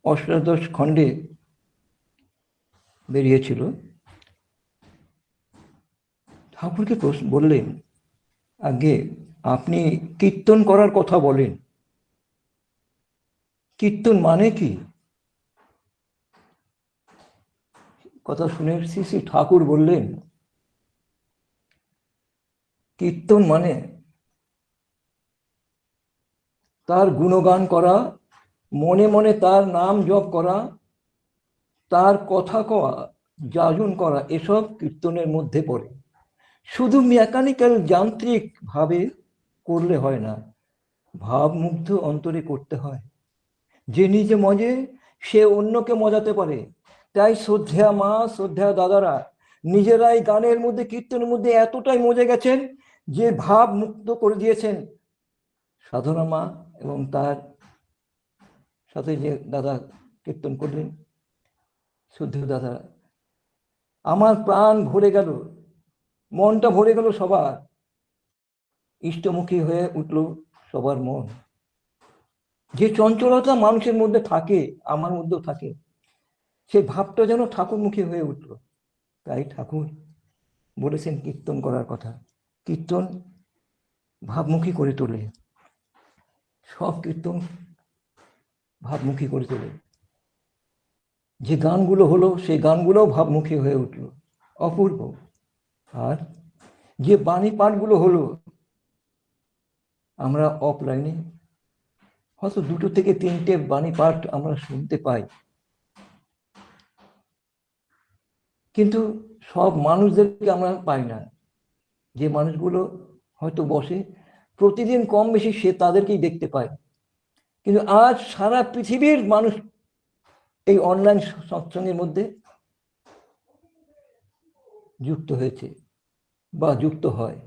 অষ্টাদশ খণ্ডে বেরিয়েছিল। ঠাকুরকে বললেন, আগে আপনি কীর্তন করার কথা বলেন, কীর্তন মানে কি? কথা শুনে শ্রী শ্রী ঠাকুর বললেন, কীর্তন মানে তার গুণগান করা, মনে মনে তার নাম জপ করা, তার কথা কওয়া, যাজন করা, এসব কীর্তনের মধ্যে পড়ে। শুধু মেকানিক্যাল যান্ত্রিক ভাবে করলে হয় না, ভাবমুগ্ধ অন্তরে করতে হয়। যে নিজে মজে সে অন্যকে মজাতে পারে। তাই শ্রদ্ধা মা, শ্রদ্ধা দাদারা নিজেরাই গানের মধ্যে, কীর্তনের মধ্যে এতটাই মজে গেছেন যে ভাব মুক্ত করে দিয়েছেন সাধনা মা এবং তার সাথে যে দাদা কীর্তন করলেন, শ্রদ্ধেয় দাদা। আমার প্রাণ ভরে গেল, মনটা ভরে গেল সবার, ইষ্টমুখী হয়ে উঠল সবার মন। যে চঞ্চলতা মানুষের মধ্যে থাকে, আমার মধ্যেও থাকে, সেই ভাবটা যেন ঠাকুরমুখী হয়ে উঠল। তাই ঠাকুর বলেছেন কীর্তন করার কথা। কীর্তন ভাবমুখী করে তোলে, সব কীর্তন ভাবমুখী করে তোলে। যে গানগুলো হলো সেই গানগুলোও ভাবমুখী হয়ে উঠল, অপূর্ব। আর যে বাণী পাঠগুলো হলো, আমরা অফলাইনে হয়তো 2 থেকে 3টে বাণী পাঠ আমরা শুনতে পাই, কিন্তু সব মানুষদেরকে আমরা পাই না। যে মানুষগুলো হয়তো বসে প্রতিদিন কম বেশি, সে তাদেরকেই দেখতে পায়। কিন্তু আজ সারা পৃথিবীর মানুষ এই অনলাইন সৎসঙ্গের মধ্যে যুক্ত হয়েছে বা যুক্ত হয়।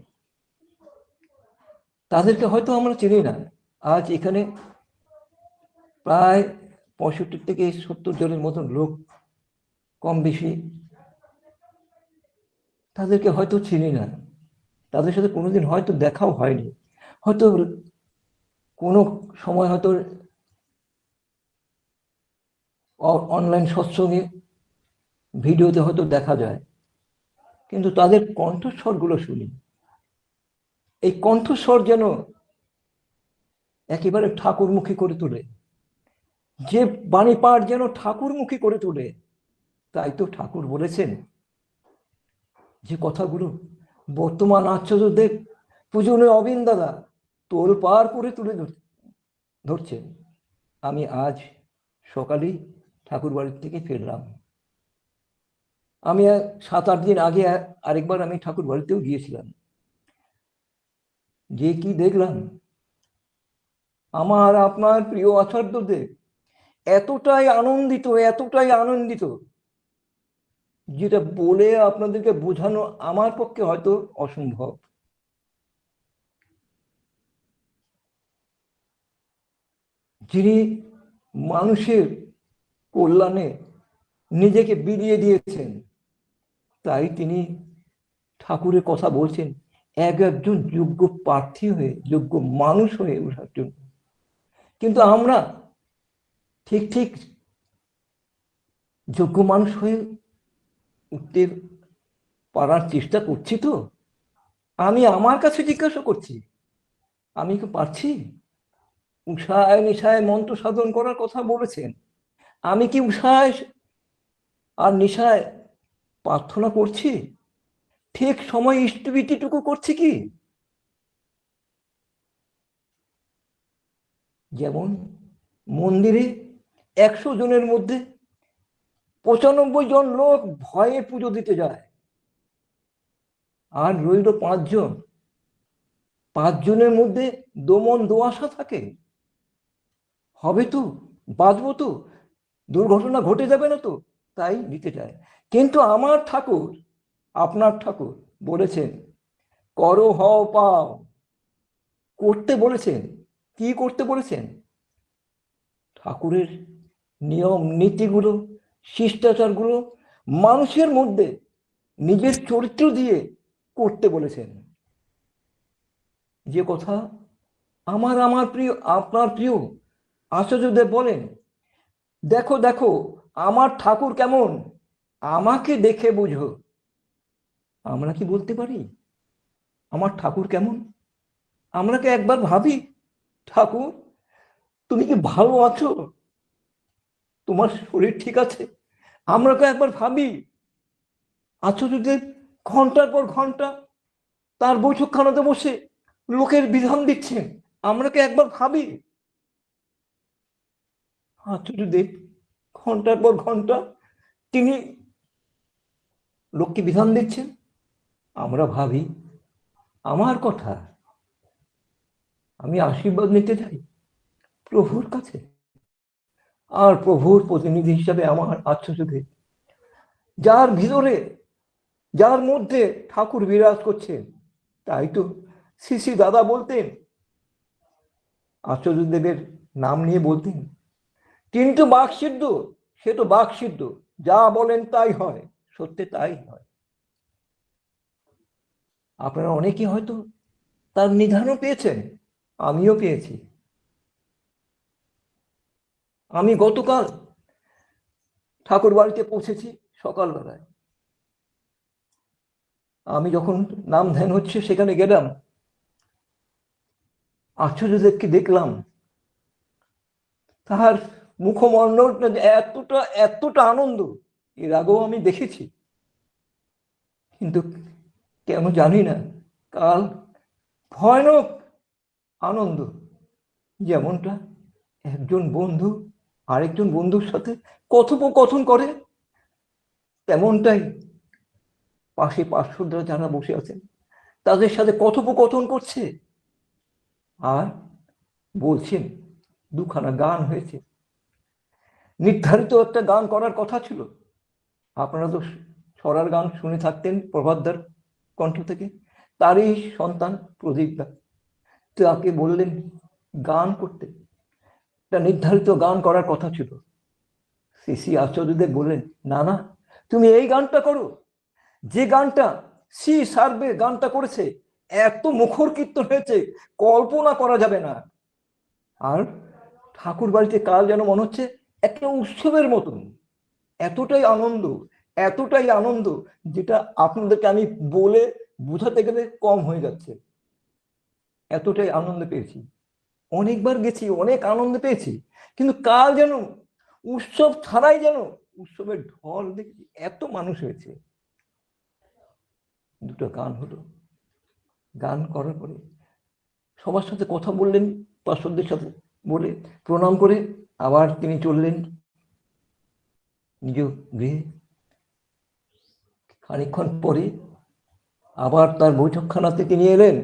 তাদেরকে হয়তো আমরা চিনি না। আজ এখানে প্রায় 65 থেকে 70 জনের মতন লোক কম বেশি, তাদেরকে হয়তো চিনি না, তাদের সাথে কোনোদিন হয়তো দেখাও হয়নি, হয়তো কোনো সময় হয়তো অনলাইন সৎসঙ্গে ভিডিওতে হয়তো দেখা যায়, কিন্তু তাদের কণ্ঠস্বরগুলো শুনি। এই কণ্ঠস্বর যেন একেবারে ঠাকুরমুখী করে তোলে, যে বাণী পাঠ যেন ঠাকুরমুখী করে তোলে। তাই তো ঠাকুর বলেছেন যে কথাগুলো বর্তমান আচার্যদেব পূজনীয় অবিন দাদা তোলপাড় করে তুলে ধরছেন। আমি আজ সকালেই ঠাকুর বাড়ির থেকে ফিরলাম। আমি 7-8 দিন আগে আরেকবার আমি ঠাকুর বাড়িতেও গিয়েছিলাম। যে কি দেখলাম, আমার আপনার প্রিয় আচার্যদেব এতটাই আনন্দিত, এতটাই আনন্দিত, যেটা বলে আপনাদেরকে বোঝানো আমার পক্ষে হয়তো অসম্ভব। যিনি মানুষের কল্যাণে নিজেকে বিলিয়ে দিয়েছেন, তাই তিনি ঠাকুরের কথা বলছেন একজন যোগ্য প্রার্থী হয়ে, যোগ্য মানুষ হয়ে ওঠার জন্য। কিন্তু আমরা ঠিক ঠিক যোগ্য মানুষ হয়ে উঠতে পারার চেষ্টা করছি তো? আমি আমার কাছে জিজ্ঞাসা করছি, আমি কি পারছি? উষায় নিশায় মন্ত্র সাধন করার কথা বলেছেন, আমি কি উষায় আর নিশায় প্রার্থনা করছি? ঠিক সময় ইষ্টবিটিটুকু করছি কি? যেমন মন্দিরে 100 জনের মধ্যে 95 জন লোক ভয়ে পুজো দিতে যায়, আর রইল 5 জন। 5 জনের মধ্যে দমন দোআশা থাকে, হবে তো, বাঁচবো তো, দুর্ঘটনা ঘটে যাবে না তো, তাই দিতে চায়। কিন্তু আমার ঠাকুর, আপনার ঠাকুর বলেছেন করো হও পাও, করতে বলেছেন। কি করতে বলেছেন? ঠাকুরের নিয়ম নীতিগুলো, শিষ্টাচারগুলো মানুষের মধ্যে নিজের চরিত্র দিয়ে করতে বলেছেন। যে কথা আমার প্রিয়, আপনার প্রিয় আচার্যদেব বলেন, দেখো দেখো আমার ঠাকুর কেমন, আমাকে দেখে বুঝো। আমরা কি বলতে পারি আমার ঠাকুর কেমন? আমরা কি একবার ভাবি, ঠাকুর তুমি কি ভালো আছো, তোমার শরীর ঠিক আছে? আমরা কি একবার ভাবি? আচার্যদেব ঘন্টার পর ঘন্টা তার বৈঠকখানাতে বসে লোকের বিধান দিচ্ছেন, আমরা কি একবার ভাবি? আচার্যদেব ঘন্টার পর ঘন্টা তিনি লোককে বিধান দিচ্ছেন, আমরা ভাবি আমার কথা, আমি আশীর্বাদ নিতে চাই প্রভুর কাছে, আর প্রভুর প্রতিনিধি হিসাবে আমার আচার্যদেব, যার ভিতরে যার মধ্যে ঠাকুর বিরাজ করছেন। তাই তো শ্রী শ্রী দাদা বলতেন, আচার্যদেবের নাম নিয়ে বলতেন, কিন্তু বাকসিদ্ধ, সে তো বাকসিদ্ধ, যা বলেন তাই হয়, সত্যি তাই হয়। আপনারা অনেকেই হয়তো তার নিধানও পেয়েছেন, আমিও পেয়েছি। আমি গতকাল ঠাকুর বাড়িতে পৌঁছেছি সকালবেলায়, আমি যখন নাম ধ্যান হচ্ছে সেখানে গেলাম, আচার্যদেবকে দেখলাম, তাহার মুখমণ্ডলটা এতটা এতটা আনন্দ এর আগেও আমি দেখেছি, কিন্তু কেন জানি না কাল ভয়ানক আনন্দ, যেমনটা একজন বন্ধু আরেকজন বন্ধুর সাথে কথোপকথন করে, তেমনটাই পাশে পার্শ্বরা যারা বসে আছেন তাদের সাথে কথোপকথন করছে, আর বলছেন দুখানা গান হয়েছে, নির্ধারিত একটা গান করার কথা ছিল, আপনারা তো ছড়ার গান শুনে থাকতেন প্রভাতদার কণ্ঠ থেকে, তারই সন্তান প্রদীপদা, তাকে বললেন গান করতে, একটা নির্ধারিত গান করার কথা ছিল। শ্রী শ্রী আচার্যদেব বললেন, না না, তুমি এই গানটা করো, যে গানটা শ্রী সার্বে গানটা করেছে, এত মুখর কীর্তন হয়েছে কল্পনা করা যাবে না। আর ঠাকুর বাড়িতে কাল যেন মনে হচ্ছে একটা উৎসবের মতন, এতটাই আনন্দ, এতটাই আনন্দ, যেটা আপনাদেরকে আমি বলে বোঝাতে গেলে কম হয়ে যাচ্ছে, এতটাই আনন্দ পেয়েছি। অনেকবার গেছি, অনেক আনন্দ পেয়েছি, কিন্তু কাল যেন উৎসব ছাড়াই যেন উৎসবের ঢল দেখছি, এত মানুষ হয়েছে। দুটো গান হলো, গান করার পরে সবার সাথে কথা বললেন, পার্শ্বদের সাথে বলে প্রণাম করে আবার তিনি চললেন নিজ গৃহে। খানিকক্ষণ পরে আবার তার বৈঠকখানাতে তিনি এলেন,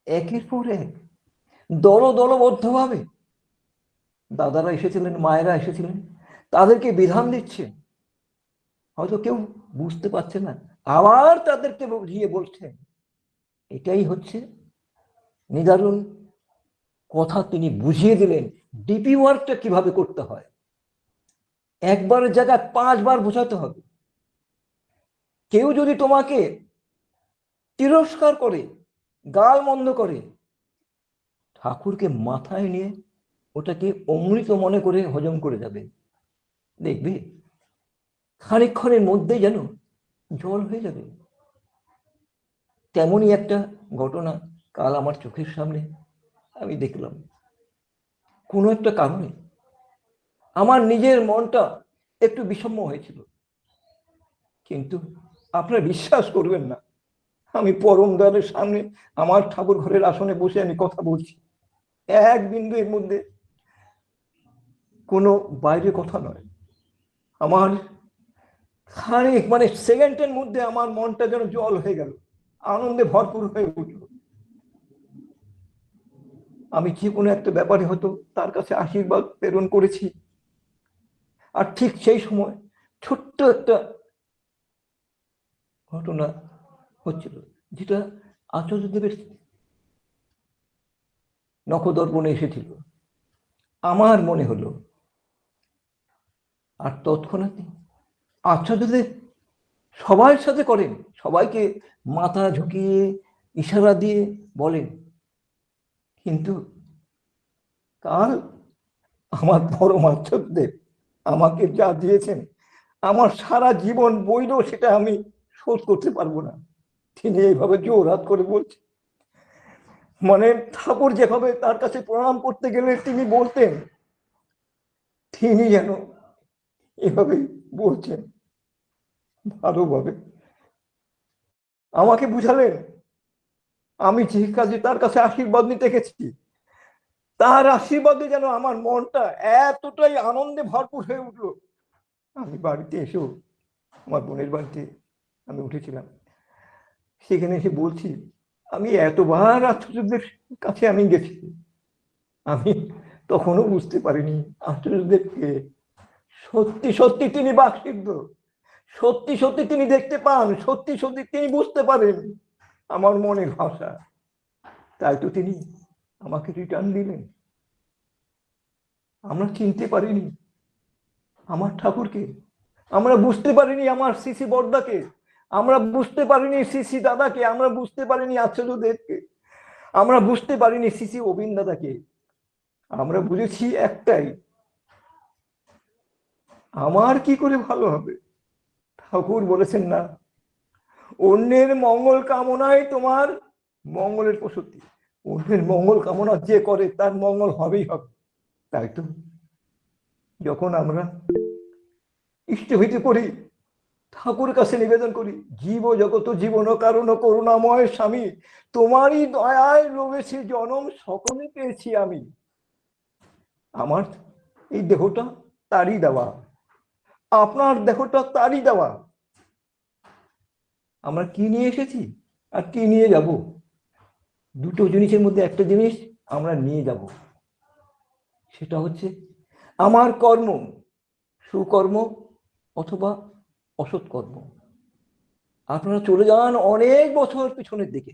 একের পর এক দলবদ্ধভাবে দাদারা এসেছিলেন, মায়েরা এসেছিলেন, তাদেরকে বিধান দিচ্ছেন, হয়তো কেউ বুঝতে পারছে না, আবার তাদেরকে বুঝিয়ে বলছেন। এটাই হচ্ছে নিদারুণ কথা, তিনি বুঝিয়ে দিলেন ডিপি ওয়ার্কটা কিভাবে করতে হয়, একবারের জায়গায় 5 বার বোঝাতে হবে। কেউ যদি তোমাকে তিরস্কার করে, গাল মন্দ করে, ঠাকুরকে মাথায় নিয়ে ওটাকে অমৃত মনে করে হজম করে যাবে, দেখবে খানিকক্ষণের মধ্যে যেন জল হয়ে যাবে। তেমনই একটা ঘটনা কাল আমার চোখের সামনে আমি দেখলাম। কোনো একটা কারণে আমার নিজের মনটা একটু বিষণ্ণ হয়েছিল, কিন্তু আপনারা বিশ্বাস করবেন না, আমি পরম দয়ালের সামনে আমার ঠাকুর ঘরের আসনে বসে আমি কথা বলছি, এক বিন্দু এর মধ্যে কোনো বাইরে কথা নয়, আমার খানিক মানে সেকেন্ডের মধ্যে আমার মনটা যেন জল হয়ে গেল, আনন্দে ভরপুর হয়ে উঠল। আমি যে কোনো একটা ব্যাপারে হয়তো তার কাছে আশীর্বাদ প্রেরণ করেছি, আর ঠিক সেই সময় ছোট্ট একটা ঘটনা হচ্ছিল, যেটা আচার্যদেবের নখদর্পণে এসেছিল, আমার মনে হলো, আর তৎক্ষণাৎ আচার্যদেব সবার সাথে করেন, সবাইকে মাথা ঝুঁকিয়ে ইশারা দিয়ে বলেন, কিন্তু কাল আমার পরমাচার্যদেব আমাকে যা দিয়েছেন, আমার সারা জীবন বইলেও সেটা আমি শোধ করতে পারবো না। তিনি এইভাবে জোরহাত করে বলছেন। মানে ঠাকুর যেভাবে তার কাছে প্রণাম করতে গেলে তিনি বলতেন, তিনি যেন এভাবে বলছেন ভালোভাবে। আমাকে বুঝালেন, আমি যে কাজে তার কাছে আশীর্বাদ নিতে গেছি, তার আশীর্বাদে যেন আমার মনটা এতটাই আনন্দে ভরপুর হয়ে উঠলো। আমি বাড়িতে এসেও, আমার বোনের বাড়িতে আমি উঠেছিলাম, সেখানে এসে বলছি, আমি এতবার আচার্যদের কাছে আমি গেছি, আমি তখনও বুঝতে পারিনি আচার্যদেবকে। সত্যি সত্যি তিনি বাকসিদ্ধ, সত্যি সত্যি তিনি দেখতে পান, সত্যি সত্যি তিনি বুঝতে পারেন আমার মনের ভাষা। তাই তো তিনি আমাকে রিটার্ন দিলেন। আমরা চিনতে পারিনি আমার ঠাকুরকে, আমরা বুঝতে পারিনি আমার শ্রী বড়দাকে, আমরা বুঝতে পারিনি শ্রী দাদাকে, আমরা বুঝতে পারিনি আচার্যদেবকে, আমরা বুঝতে পারিনি শ্রী অবিন দাদাকে। আমরা বুঝেছি একটাই, আমার কি করে ভালো হবে। ঠাকুর বলেছেন না, অন্যের মঙ্গল কামনায় তোমার মঙ্গলের প্রসূতি, অন্যের মঙ্গল কামনা যে করে তার মঙ্গল হবেই হবে। তাই তো যখন আমরা ইষ্ট হইতে করি, ঠাকুর কাছে নিবেদন করি, জীব জগত জীবন কারণ করুণাময় স্বামী, তোমারই দয়ায় রয়েছে জনম সকলে পেয়েছি আমি। আমার এই দেহটা তারই দেওয়া, আপনার দেহটা তারই দেওয়া। আমরা কি নিয়ে এসেছি আর কি নিয়ে যাব, দুটো জিনিসের মধ্যে একটা জিনিস আমরা নিয়ে যাব, সেটা হচ্ছে আমার কর্ম, সুকর্ম অথবা অসৎ কর্ম। আপনারা চলে যান অনেক বছর পিছনের দিকে,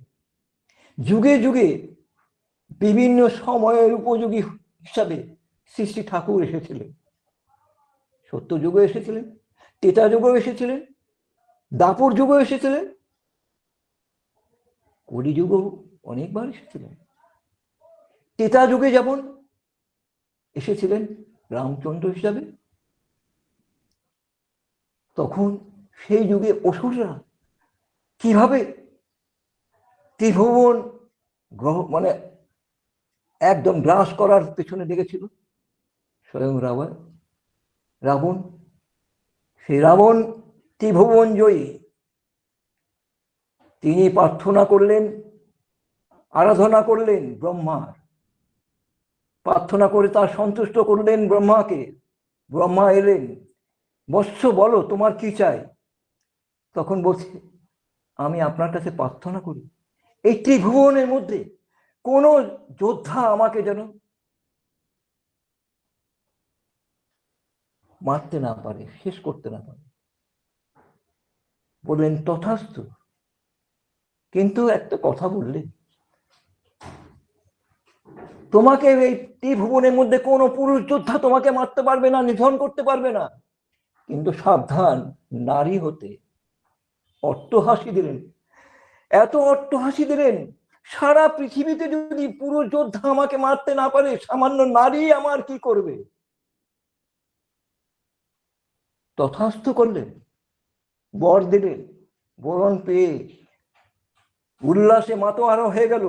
যুগে যুগে বিভিন্ন সময়ের উপযোগী হিসাবে শ্রী শ্রী ঠাকুর এসেছিলেন। সত্য যুগে এসেছিলেন, ত্রেতা যুগেও এসেছিলেন, দাপর যুগেও এসেছিলেন, কলিযুগেও অনেকবার এসেছিলেন। ত্রেতা যুগে যেমন এসেছিলেন রামচন্দ্র হিসাবে, তখন সেই যুগে অসুররা কিভাবে ত্রিভুবন মানে একদম গ্রাস করার পেছনে লেগেছিল। স্বয়ং রাবণ, সেই রাবণ ত্রিভুবন জয়ী, তিনি প্রার্থনা করলেন, আরাধনা করলেন ব্রহ্মার, প্রার্থনা করে তার সন্তুষ্ট করলেন ব্রহ্মাকে। ব্রহ্মা এলেন, বৎস বলো তোমার কি চাই। তখন বলছে, আমি আপনার কাছে প্রার্থনা করি এই ত্রিভুবনের মধ্যে কোন যোদ্ধা আমাকে যেন মারতে না পারে, শেষ করতে না পারে। বললেন তথাস্তু, কিন্তু একটা কথা বললেন, তোমাকে এই ত্রিভুবনের মধ্যে কোনো পুরুষ যোদ্ধা তোমাকে মারতে পারবে না, নিধন করতে পারবে না, কিন্তু সাবধান নারী হতে। অট্টহাসি দিলেন, এত অট্টহাসি দিলেন, সারা পৃথিবীতে যদি পুরুষ যোদ্ধা আমাকে মারতে না পারে, সামান্য নারী আমার কি করবে। তথাস্থ করলেন, বর দিলেন, বরণ পেয়ে উল্লাসে মাতোয়ারা হয়ে গেল।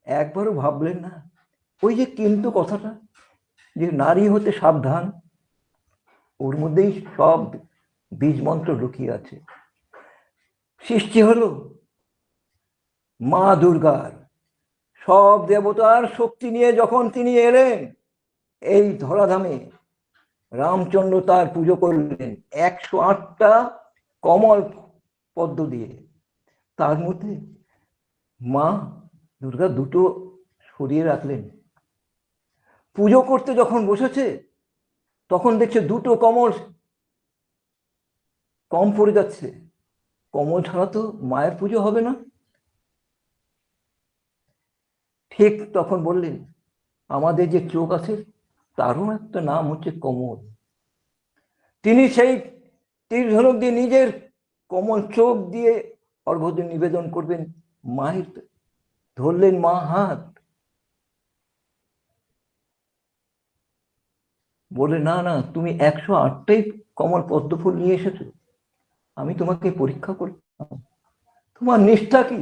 একবারও ভাবলেন না ওই যে কিন্তু কথাটা, যে নারী হতে সাবধান, ওর মধ্যেই সব বীজ মন্ত্র লুকিয়ে আছে। সৃষ্টি হলো মা দুর্গার, সব দেবতার শক্তি নিয়ে যখন তিনি এলেন এই ধরাধামে, রামচন্দ্র তার পুজো করলেন 108টা কমল পদ্ম দিয়ে। তার মধ্যে মা দুর্গা দুটো সরিয়ে রাখলেন। পুজো করতে যখন বসেছে তখন দেখছে দুটো কমল কম পড়ে যাচ্ছে, কমল ছাড়া তো মায়ের পুজো হবে না। ঠিক তখন বললেন, আমাদের যে চোখ আছে তারও একটা নাম হচ্ছে কমল। তিনি সেই তীর দিয়ে নিজের কমল চোখ দিয়ে অর্ঘ্য নিবেদন করবেন মায়ের, ধরলেন মা হাত, বলে, না না, তুমি 108টাই কমল পদ্ম ফুল নিয়ে এসেছো, আমি তোমাকে পরীক্ষা করলাম তোমার নিষ্ঠা কি।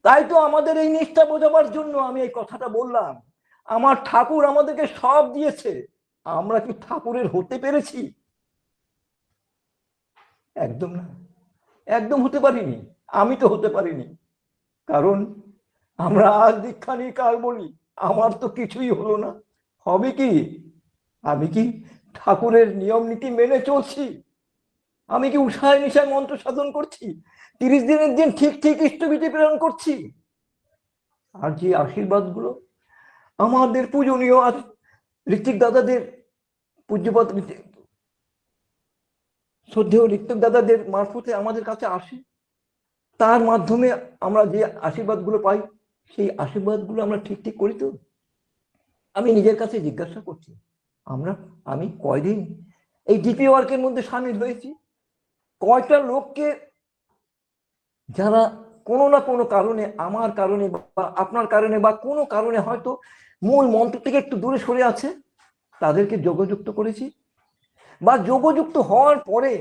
তাই তো আমাদের এই নিষ্ঠা বোঝাবার জন্য আমি এই কথাটা বললাম। আমার ঠাকুর আমাদেরকে সব দিয়েছে, আমরা কি ঠাকুরের হতে পেরেছি? একদম না, একদম হতে পারিনি। আমি তো হতে পারিনি, কারণ আমরা আজ দীক্ষা নিয়ে কাল বলি আমার তো কিছুই হলো না। হবে কি? আমি কি ঠাকুরের নিয়ম নীতি মেনে চলছি? আমি কি উষায় নিশায় মন্ত্র সাধন করছি? 30 দিনের দিন ঠিক ঠিক ইষ্টবিধি প্রেরণ করছি? আর যে আশীর্বাদগুলো আমাদের পূজনীয় আজ ঋত্বিক দাদাদের, পূজ্যপাত শ্রদ্ধেয় ঋত্বিক দাদাদের মারফতে আমাদের কাছে আসে, তার মাধ্যমে আমরা যে আশীর্বাদগুলো পাই, সেই আশীর্বাদগুলো আমরা ঠিক ঠিক করি তো? আমি নিজের কাছে জিজ্ঞাসা করছি, আমি কয়দিন এই ডিপি ওয়ার্কের মধ্যে সামিল হয়েছি, কয়টা লোককে যারা কোনো না কোনো কারণে, আমার কারণে বা আপনার কারণে বা কোনো কারণে হয়তো মূল মন্ত্র থেকে একটু দূরে সরে আছে, তাদেরকে যোগযুক্ত করেছি, বা যোগযুক্ত হওয়ার পরে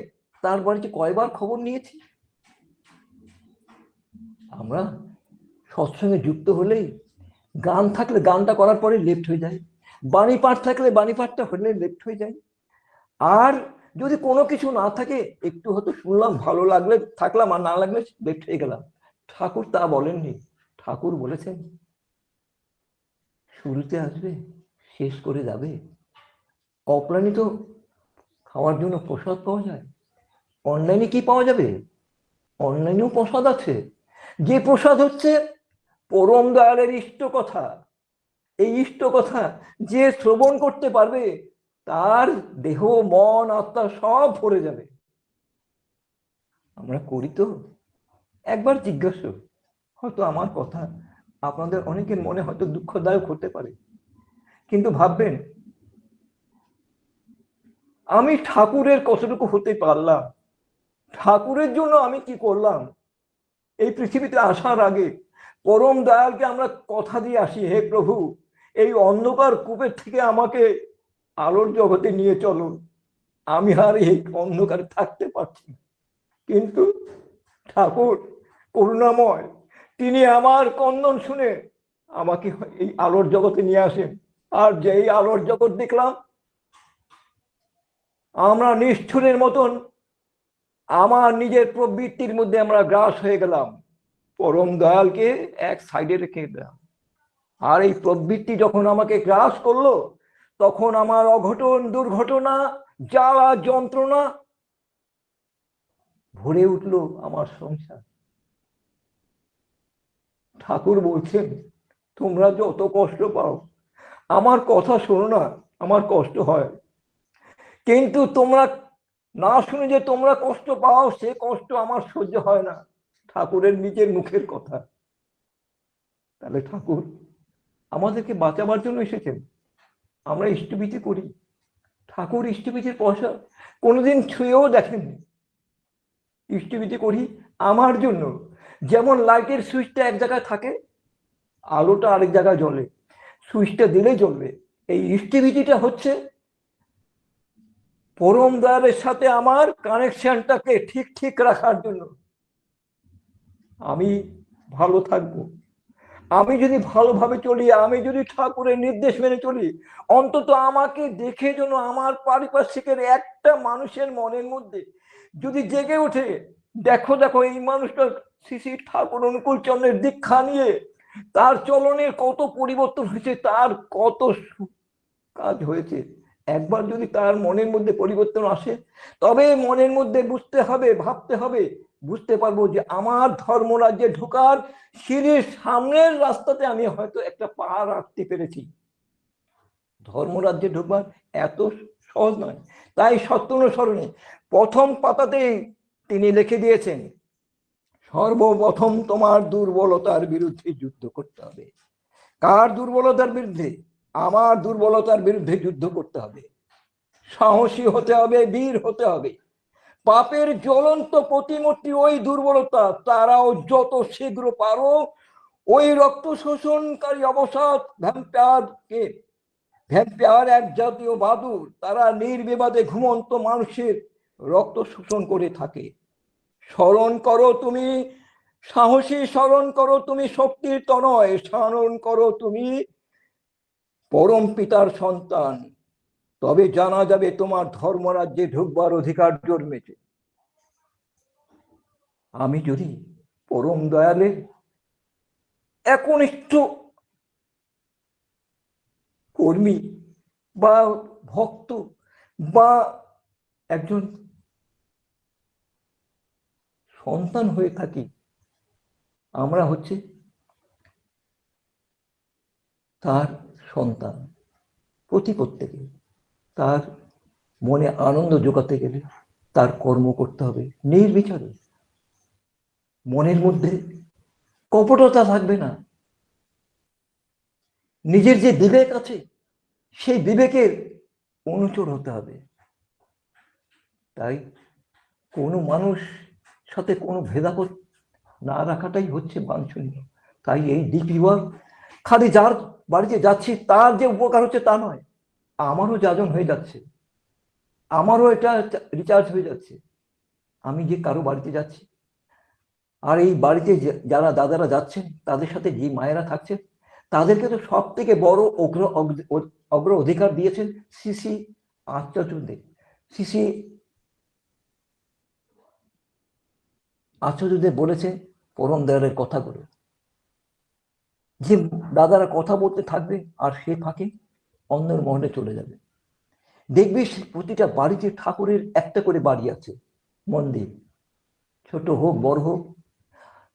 তার বাড়িতে কয়বার খবর নিয়েছি। আমরা সৎসঙ্গে যুক্ত হলেই গান থাকলে গানটা করার পরে লেফট হয়ে যায়, বাণী পাঠ থাকলে বাণী পাঠটা হলে লেফট হয়ে যায়। আর যদি কোনো কিছু না থাকে, একটু হয়তো শুনলাম, ভালো লাগলে থাকলাম, আর না লাগলে লেফট হয়ে গেলাম। ঠাকুর তা বলেননি। ঠাকুর বলেছেন শুরুতে আসবে, শেষ করে যাবে। অফলাইনে তো খাওয়ার জন্য প্রসাদ পাওয়া যায়, অনলাইনে কি পাওয়া যাবে? অনলাইনেও প্রসাদ আছে, যে প্রসাদ হচ্ছে পরম দয়ালের ইষ্ট কথা। এই ইষ্ট কথা যে শ্রবণ করতে পারবে, তার দেহ মন আত্মা সব ভরে যাবে। আমরা করি তো? একবার জিজ্ঞাসা, হয়তো আমার কথা আপনাদের অনেকের মনে হয়তো দুঃখদায়ক হতে পারে, কিন্তু ভাববেন আমি ঠাকুরের কতটুকু হতে পারলাম, ঠাকুরের জন্য আমি কি করলাম। এই পৃথিবীতে আসার আগে পরম দয়ালকে আমরা কথা দিয়ে আসি, হে প্রভু, এই অন্ধকার কূপের থেকে আমাকে আলোর জগতে নিয়ে চলো, আমি আর এই অন্ধকারে থাকতে পারছি না। কিন্তু ঠাকুর করুণাময়, তিনি আমার ক্রন্দন শুনে আমাকে এই আলোর জগতে নিয়ে আসেন। আর যেই আলোর জগৎ দেখলাম, আমরা নিষ্ঠুরের মতন আমার নিজের প্রবৃত্তির মধ্যে আমরা গ্রাস হয়ে গেলাম, পরম দয়ালকে এক সাইডে রেখে দিলাম। আর এই প্রবৃত্তি যখন আমাকে গ্রাস করলো, তখন আমার অঘটন দুর্ঘটনা জ্বালা যন্ত্রণা ভরে উঠলো আমার সংসার। ঠাকুর বলছেন, তোমরা যত কষ্ট পাও আমার কথা শোনো না, আমার কষ্ট হয়, কিন্তু তোমরা না শুনে যে তোমরা কষ্ট পাও, সে কষ্ট আমার সহ্য হয় না। ঠাকুরের নিজের মুখের কথা। তাহলে ঠাকুর আমাদেরকে বাঁচাবার জন্য এসেছেন। আমরা ইষ্টভীতি করি, ঠাকুর ইষ্টভীতির পয়সা কোনোদিন ছুঁয়েও দেখেননি। ইষ্টভীতি করি আমার জন্য, যেমন লাইটের সুইচটা এক জায়গায় থাকে, আলোটা আরেক জায়গায় জ্বলে, সুইচটা দিলেই জ্বলবে। এই ইষ্টভীতিটা হচ্ছে পরম দয়ালের সাথে আমার কানেকশনটাকে ঠিক ঠিক রাখার জন্য। আমি ভালো থাকবো, আমি যদি ভালোভাবে চলি, আমি যদি ঠাকুরের নির্দেশ মেনে চলি, অন্তত আমাকে দেখে যেন আমার পারিপার্শ্বিকের একটা মানুষের মনের মধ্যে যদি জেগে ওঠে, দেখো দেখো এই মানুষটা শ্রী শ্রী ঠাকুর অনুকূল চন্দ্রের দীক্ষা নিয়ে তার চলনের কত পরিবর্তন হয়েছে, তার কত কাজ হয়েছে। একবার যদি তার মনের মধ্যে পরিবর্তন আসে, তবে মনের মধ্যে বুঝতে হবে, ভাবতে হবে, বুঝতে পারবো যে আমার ধর্মরাজ্যে ঢোকার সিঁড়ির সামনের রাস্তাতে আমি হয়তো একটা পা রাখতে পেরেছি। ধর্মরাজ্যে ঢোকবার এত সহজ নয়। তাই সত্যানুসরণে প্রথম পাতাতেই তিনি লিখে দিয়েছেন, সর্বপ্রথম তোমার দুর্বলতার বিরুদ্ধে যুদ্ধ করতে হবে। কার দুর্বলতার বিরুদ্ধে? আমার দুর্বলতার বিরুদ্ধে যুদ্ধ করতে হবে। সাহসী হতে হবে, বীর হতে হবে। পাপের জ্বলন্ত প্রতিমূর্তি ওই দুর্বলতা, তারাও যত শীঘ্র পারো ওই রক্ত শোষণকারী অবসাদ ভ্যাম্পায়ারকে ভ্যাম্পায়ার এক জাতীয় বাদুড়, তারা নির্বিবাদে ঘুমন্ত মানুষের রক্ত শোষণ করে থাকে। স্মরণ করো তুমি সাহসী, স্মরণ করো তুমি শক্তির তনয়, স্মরণ করো তুমি পরম পিতার সন্তান, তবে জানা যাবে তোমার ধর্মরাজ্যে ঢুকবার অধিকার জন্মেছে। আমি যদি পরম দয়ালে একনিষ্ঠ কর্মী বা ভক্ত বা একজন সন্তান হয়ে থাকি, আমরা হচ্ছে তার সন্তান। প্রত্যেকে তার মনে আনন্দ জোগাতে গেলে তার কর্ম করতে হবে নির্বিচারে। মনের মধ্যে কপটতা থাকবে না। নিজের যে বিবেক আছে সেই বিবেকের অনুচর হতে হবে। তাই কোনো মানুষ সাথে কোনো ভেদাভেদ না রাখাটাই হচ্ছে বাঞ্ছনীয়। তাই এই ডিপি ওয়ার্ক খালি যার বাড়িতে যাচ্ছি তার যে উপকার হচ্ছে তা নয়, আমারও যাজন হয়ে যাচ্ছে, আমারও এটা রিচার্জ হয়ে যাচ্ছে। আমি যে কারো বাড়িতে যাচ্ছি, আর এই বাড়িতে যারা দাদারা যাচ্ছেন তাদের সাথে যে মায়েরা থাকছেন, তাদেরকে তো সব থেকে বড় অগ্র অধিকার দিয়েছেন শ্রী শ্রী আচার্যদেব। শ্রী শ্রী আচার্যদেব বলেছে পরম দয়ালের কথাগুলো, যে দাদারা কথা বলতে থাকবে আর সে ফাঁকে অন্যের মহলে চলে যাবে। দেখবি প্রতিটা বাড়িতে ঠাকুরের একটা করে বাড়ি আছে, মন্দির, ছোট হোক বড় হোক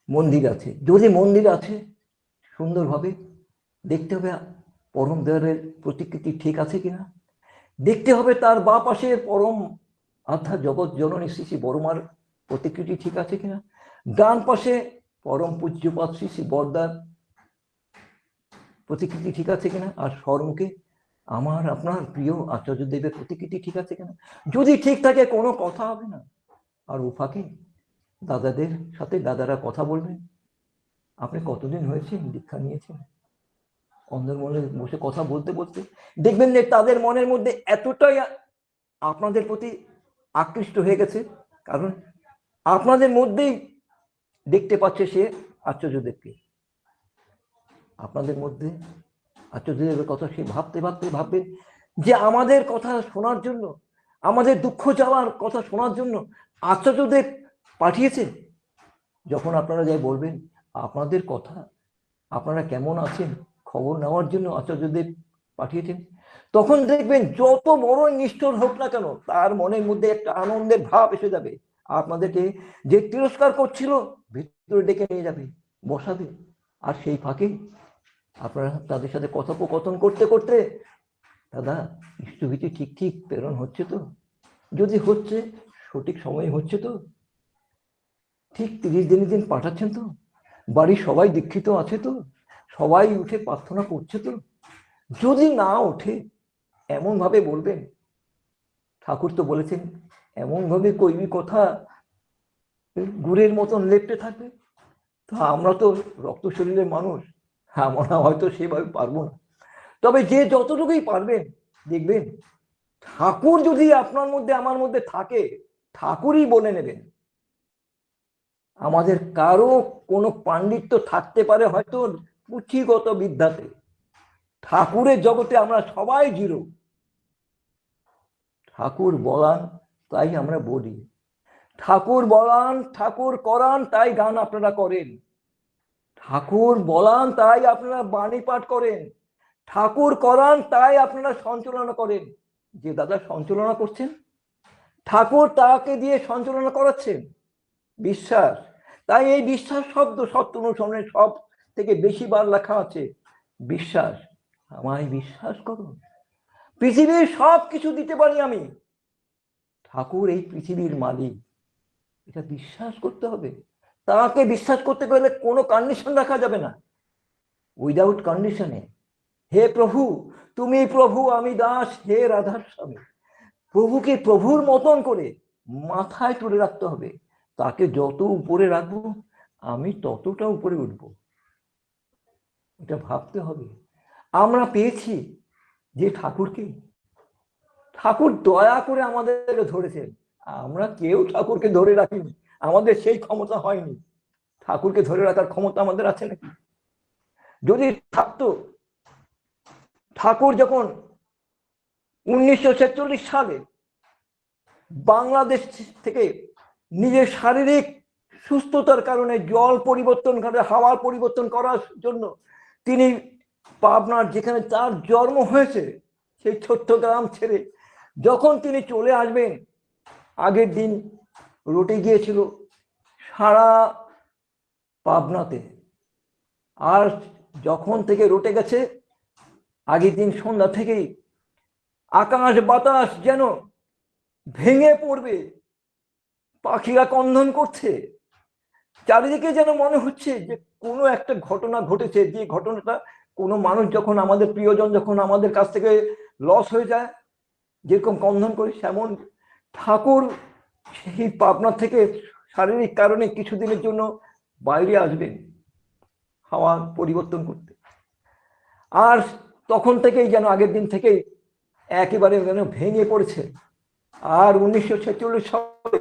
মন্দির আছে। যদি মন্দির আছে সুন্দরভাবে দেখতে হবে পরম দয়ালের প্রতিকৃতি ঠিক আছে কিনা, দেখতে হবে তার বা পাশে পরম আধ্যা জগৎ জননী শ্রী শ্রী বড়মার প্রতিকৃতি ঠিক আছে কিনা, ডান পাশে পরম পূজ্যপাদ শ্রী শ্রী বরদার প্রতিকৃতি ঠিক আছে কিনা, আর সম্মুখে আমার আপনার প্রিয় আচার্যদেবের প্রতিকৃতি ঠিক আছে কিনা। যদি ঠিক থাকে কোনো কথা হবে না। আর ও ফাঁকে দাদাদের সাথে দাদারা কথা বলবেন, আপনি কতদিন হয়েছে দীক্ষা নিয়েছেন, অন্ধের মনে বসে কথা বলতে বলতে দেখবেন যে তাদের মনের মধ্যে এতটাই আপনাদের প্রতি আকৃষ্ট হয়ে গেছে, কারণ আপনাদের মধ্যেই দেখতে পাচ্ছে সে আচার্যদেবকে। আপনাদের মধ্যে আচার্যদেবের কথা সে ভাবতে ভাবতে ভাববেন যে আমাদের কথা শোনার জন্য, আমাদের দুঃখ যাওয়ার কথা শোনার জন্য আচার্যদেব পাঠিয়েছে। যখন আপনারা যাই বলবেন আপনাদের কথা, আপনারা কেমন আছেন খবর নেওয়ার জন্য আচার্যদেব পাঠিয়েছেন, তখন দেখবেন যত বড় নিষ্ঠুর হোক না কেন তার মনের মধ্যে একটা আনন্দের ভাব এসে যাবে। আপনাদেরকে যে তিরস্কার করছিল ভিতরে ডেকে নিয়ে যাবে, বসাবে, আর সেই ফাঁকে আপনারা তাদের সাথে কথোপকথন করতে করতে, দাদা ইষ্টভীতি ঠিক ঠিক প্রেরণ হচ্ছে তো, যদি হচ্ছে সঠিক সময় হচ্ছে তো, ঠিক 30 দিন পাঠাচ্ছেন তো, বাড়ির সবাই দীক্ষিত আছে তো, সবাই উঠে প্রার্থনা করছে তো। যদি না ওঠে এমন ভাবে বলবেন, ঠাকুর তো বলেছেন এমন ভাবে কইবি কথা গুড়ের মতন লেপটে থাকবে। তো আমরা তো রক্ত শরীরের মানুষ, আমরা হয়তো সেভাবে পারবো না, তবে যে যতটুকুই পারবেন দেখবেন ঠাকুর যদি আপনার মধ্যে আমার মধ্যে থাকে ঠাকুরই বলে নেবেন। আমাদের কারো কোনো পাণ্ডিত্য থাকতে পারে হয়তো পুঁথিগত বিদ্যাতে, ঠাকুরের জগতে আমরা সবাই জিরো। ঠাকুর বলান তাই আমরা বলি, ঠাকুর বলান ঠাকুর করান তাই গান আপনারা করেন, ঠাকুর বলান তাই আপনারা বাণী পাঠ করেন, ঠাকুর করান তাই আপনারা সঞ্চালনা করেন। যে দাদা সঞ্চালনা করছেন ঠাকুর তাকে দিয়ে সঞ্চালনা করাচ্ছেন, বিশ্বাস। তাই এই বিশ্বাস শব্দ সত্যনুসরণের সব থেকে বেশি বার লেখা আছে বিশ্বাস। আমায় বিশ্বাস করো, পৃথিবীর সব কিছু দিতে পারি আমি, ঠাকুর এই পৃথিবীর মালিক, এটা বিশ্বাস করতে হবে। তাকে বিশ্বাস করতে গেলে কোনো কন্ডিশন রাখা যাবে না, উইদাউট কন্ডিশনে। হে প্রভু তুমি প্রভু আমি দাস, হে রাধার স্বামী। প্রভুকে প্রভুর মতন করে মাথায় তুলে রাখতে হবে, তাকে যত উপরে রাখবো আমি ততটা উপরে উঠবো, এটা ভাবতে হবে। আমরা পেয়েছি যে ঠাকুরকে, ঠাকুর দয়া করে আমাদেরকে ধরেছেন, আমরা কেউ ঠাকুরকে ধরে রাখিনি, আমাদের সেই ক্ষমতা হয়নি। ঠাকুরকে ধরে রাখার ক্ষমতা আমাদের আছে নাকি? যদি থাকতো, ঠাকুর যখন 1946 সালে বাংলাদেশ থেকে নিজের শারীরিক সুস্থতার কারণে জল পরিবর্তন করে হাওয়ার পরিবর্তন করার জন্য তিনি পাবনার যেখানে তার জন্ম হয়েছে সেই ছোট্ট গ্রাম ছেড়ে যখন তিনি চলে আসবেন, আগের দিন রটে গিয়েছিল সারা পাবনাতে, আর যখন থেকে রটে গেছে আগের দিন সন্ধ্যা থেকেই আকাশ বাতাস যেন ভেঙে পড়বে, পাখিরা কন্দন করছে, চারিদিকে যেন মনে হচ্ছে যে কোনো একটা ঘটনা ঘটেছে, যে ঘটনাটা কোনো মানুষ যখন আমাদের প্রিয়জন যখন আমাদের কাছ থেকে লস হয়ে যায় যেরকম কন্দন করি, সেমন ঠাকুর সেই পাবনা থেকে শারীরিক কারণে কিছুদিনের জন্য বাইরে আসবেন হাওয়া পরিবর্তন করতে। আর তখন থেকেই যেন আগের দিন থেকেই একেবারে যেন ভেঙে পড়েছে। আর 1946 সালে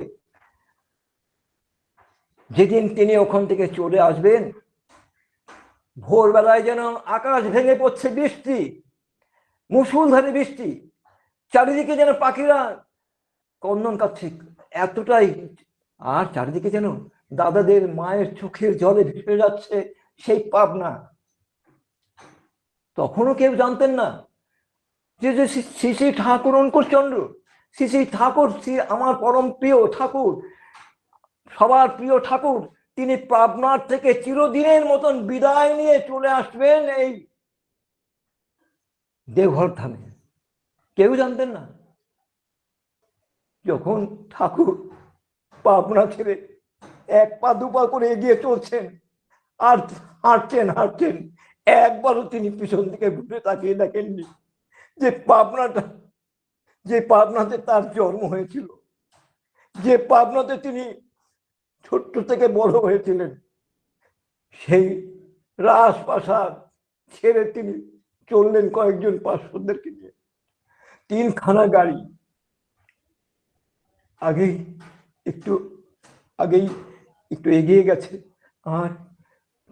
যেদিন তিনি ওখান থেকে চলে আসবেন, ভোরবেলায় যেন আকাশ ভেঙে পড়ছে বৃষ্টি, মুষলধারে বৃষ্টি, চারিদিকে যেন পাখিরা কন্দন কাচ্ছে এতটাই, আর চারিদিকে যেন দাদাদের মায়ের চোখের জলে ভেসে যাচ্ছে সেই পাবনা। তখনও কেউ জানতেন না যে শ্রী শ্রী ঠাকুর অঙ্কুশচন্দ্র, শ্রী শ্রী ঠাকুর, শ্রী আমার পরম প্রিয় ঠাকুর, সবার প্রিয় ঠাকুর, তিনি পাবনার থেকে চিরদিনের মতন বিদায় নিয়ে চলে আসবেন এই দেওঘর ধামে। কেউ জানতেন না। যখন ঠাকুর পাবনা ছেড়ে এক পা দুপা করে এগিয়ে চলছেন আর হাঁটছেন, একবারও তিনি পিছন দিকে ঘুরে তাকিয়ে দেখেননি যে পাবনাটা, যে পাবনাতে তার জন্ম হয়েছিল, যে পাবনাতে তিনি ছোট্ট থেকে বড় হয়েছিলেন, সেই রাজপ্রাসাদ ছেড়ে তিনি চললেন কয়েকজন পার্শ্বদেরকে নিয়ে। 3খানা গাড়ি আগেই একটু এগিয়ে গেছে, আর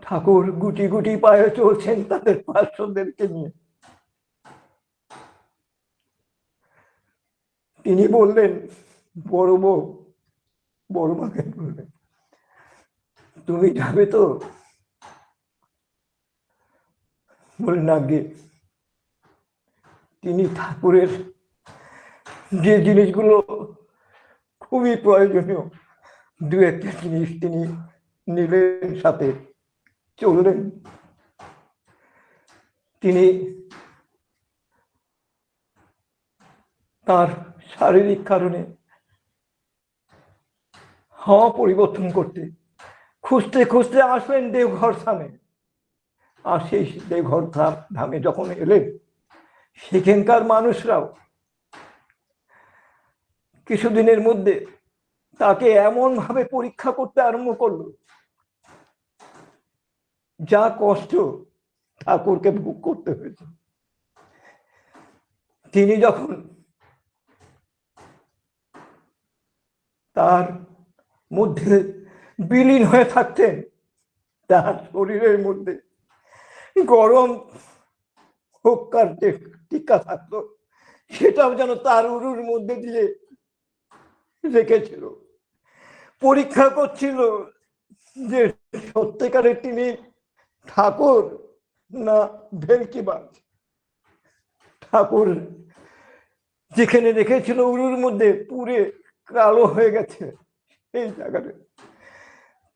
ঠাকুর গুটি গুটি পায়ে চলছেন তাদের পার্শ্বদেরকে নিয়ে। তিনি বললেন, বড় মাকে বললেন, তুমি যাবে তো? বললেন আগে। তিনি ঠাকুরের যে জিনিসগুলো খুবই প্রয়োজনীয় দু একটা জিনিস তিনি নিলেন, সাথে চললেন। তিনি তার শারীরিক কারণে হাওয়া পরিবর্তন করতে খুঁজতে খুঁজতে আসবেন দেওঘর ধামে। আর সেই দেওঘর ধামে যখন এলেন, সেখানকার মানুষরাও কিছুদিনের মধ্যে তাকে এমন ভাবে পরীক্ষা করতে আরম্ভ করলো, যা কষ্ট ঠাকুরকে ভোগ করতে হয়েছে। তিনি যখন তার মধ্যে বিলীন হয়ে থাকতেন, তার শরীরের মধ্যে গরম হোক্কার টিকা থাকতো, সেটাও যেন তার উরুর মধ্যে দিয়ে রেখেছিল, পরীক্ষা করছিল যে সত্যিকারে তিনি ঠাকুর না ভেলকিবাজ। ঠাকুর যেখানে রেখেছিল উরুর মধ্যে পুরে কালো হয়ে গেছে এই জায়গাটা,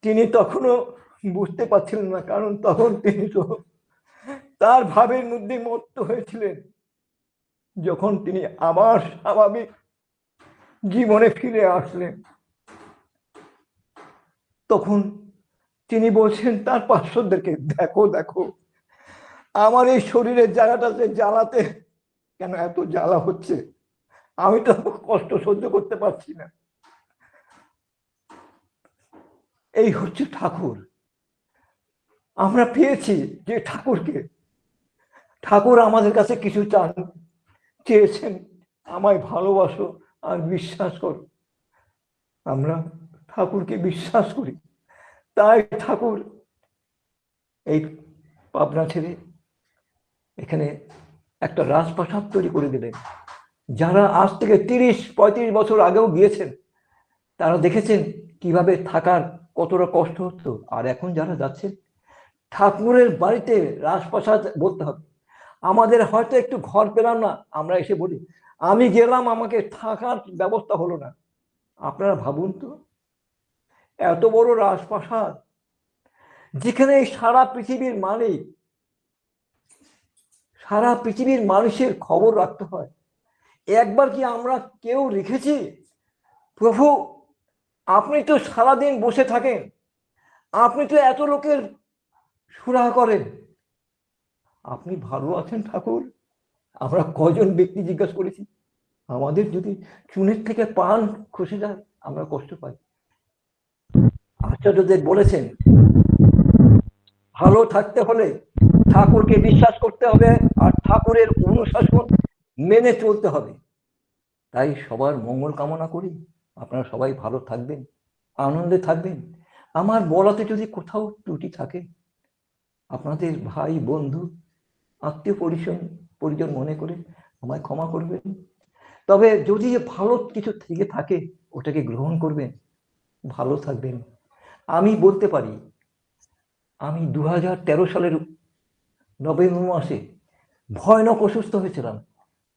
তিনি তখনও বুঝতে পারছিলেন না, কারণ তখন তিনি তো তার ভাবের মধ্যে মত্ত হয়েছিলেন। যখন তিনি আবার স্বাভাবিক জীবনে ফিরে আসলেন, তখন তিনি বলছেন তার পার্শ্বদেরকে, দেখো দেখো আমার এই শরীরের জায়গাটাতে জ্বালাতে কেন এত জ্বালা হচ্ছে, আমি তো কষ্ট সহ্য করতে পারছি না। এই হচ্ছে ঠাকুর। আমরা পেয়েছি যে ঠাকুরকে, ঠাকুর আমাদের কাছে কিছু চান, চেয়েছেন আমায় ভালোবাসো আর বিশ্বাস করো। আমরা ঠাকুরকে বিশ্বাস করি, তাই ঠাকুর এই পাবনা ছেড়ে এখানে একটা রাজপ্রাসাদ তৈরি করে দিলেন। যারা আজ থেকে 30-35 বছর আগেও গিয়েছেন তারা দেখেছেন কিভাবে থাকার কতটা কষ্ট হতো। আর এখন যারা যাচ্ছেন, ঠাকুরের বাড়িতে রাজপ্রাসাদ বলতে হবে। আমাদের হয়তো একটু ঘর পেলাম না, আমরা এসে বলি আমি গেলাম, আমাকে থাকার ব্যবস্থা হলো না। আপনারা ভাবুন তো, এত বড় রাজপ্রাসাদ যেখানে সারা পৃথিবীর মালিক, সারা পৃথিবীর মানুষের খবর রাখতে হয়, একবার কি আমরা কেউ রেখেছি? প্রভু, আপনি তো সারাদিন বসে থাকেন, আপনি তো এত লোকের সুরাহা করেন, আপনি ভালো আছেন ঠাকুর? আমরা কজন ব্যক্তি জিজ্ঞাসা করেছি? আমাদের যদি চুনের থেকে পান খসে যায় আমরা কষ্ট পাই। আচার্যদেব বলেছেন ভালো থাকতে হলে ঠাকুরকে বিশ্বাস করতে হবে আর ঠাকুরের অনুশাসন মেনে চলতে হবে। তাই সবার মঙ্গল কামনা করি, আপনারা সবাই ভালো থাকবেন, আনন্দে থাকবেন। আমার বলাতে যদি কোথাও ত্রুটি থাকে, আপনাদের ভাই বন্ধু আত্মীয় পরিজন মনে করে আমায় ক্ষমা করবেন। তবে যদি ভালো কিছু থেকে থাকে ওটাকে গ্রহণ করবেন, ভালো থাকবেন। আমি বলতে পারি, আমি 2013 সালের নভেম্বর মাসে ভয়ানক অসুস্থ হয়েছিলাম,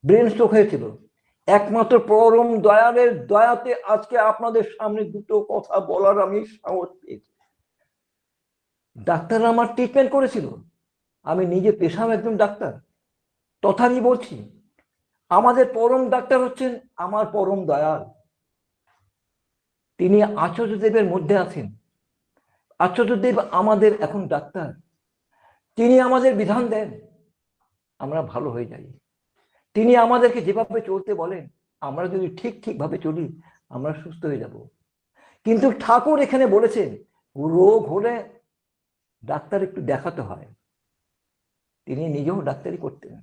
ব্রেন স্ট্রোক হয়েছিল। একমাত্র পরম দয়ালের দয়াতে আজকে আপনাদের সামনে দুটো কথা বলার আমি সাহস পেয়েছি। ডাক্তাররা আমার ট্রিটমেন্ট করেছিল, আমি নিজে পেশাও একজন ডাক্তার, তথাপি বলছি আমাদের পরম ডাক্তার হচ্ছেন আমার পরম দয়াল। তিনি আচার্যদেবের মধ্যে আছেন। আচার্যদেব আমাদের এখন ডাক্তার, তিনি আমাদের বিধান দেন, আমরা ভালো হয়ে যাই। তিনি আমাদেরকে যেভাবে চলতে বলেন, আমরা যদি ঠিকভাবে চলি আমরা সুস্থ হয়ে যাব। কিন্তু ঠাকুর এখানে বলেছেন রোগ হলে ডাক্তার একটু দেখাতে হয়, তিনি নিজেও ডাক্তারি করতেন।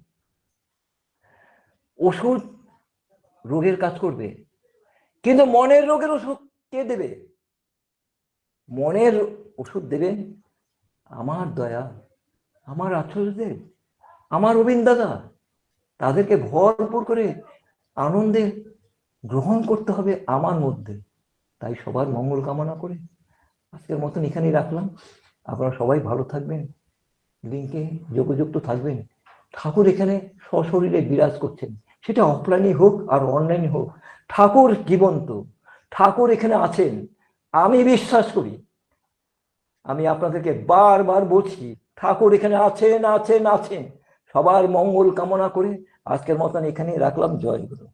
ওষুধ রোগের কাজ করবে, কিন্তু মনের রোগের ওষুধ কে দেবে? মনের ওষুধ দেবেন আমার দয়া, আমার আচার্যদেব, আমার রবীন্দ্র দাদা। তাদেরকে ভরপুর করে আনন্দে গ্রহণ করতে হবে আমার মধ্যে। তাই সবার মঙ্গল কামনা করে আজকের মতন এখানেই রাখলাম। আপনারা সবাই ভালো থাকবেন, লিঙ্কে যোগযুক্ত থাকবেন। ঠাকুর এখানে সশরীরে বিরাজ করছেন, সেটা অফলাইনে হোক আর অনলাইনে হোক, ঠাকুর জীবন্ত, ঠাকুর এখানে আছেন, আমি বিশ্বাস করি। আমি আপনাদেরকে বারবার বলছি ঠাকুর এখানে আছেন আছেন আছেন। সবার মঙ্গল কামনা করে আজকের মতন এখানেই রাখলাম। জয় গুরু।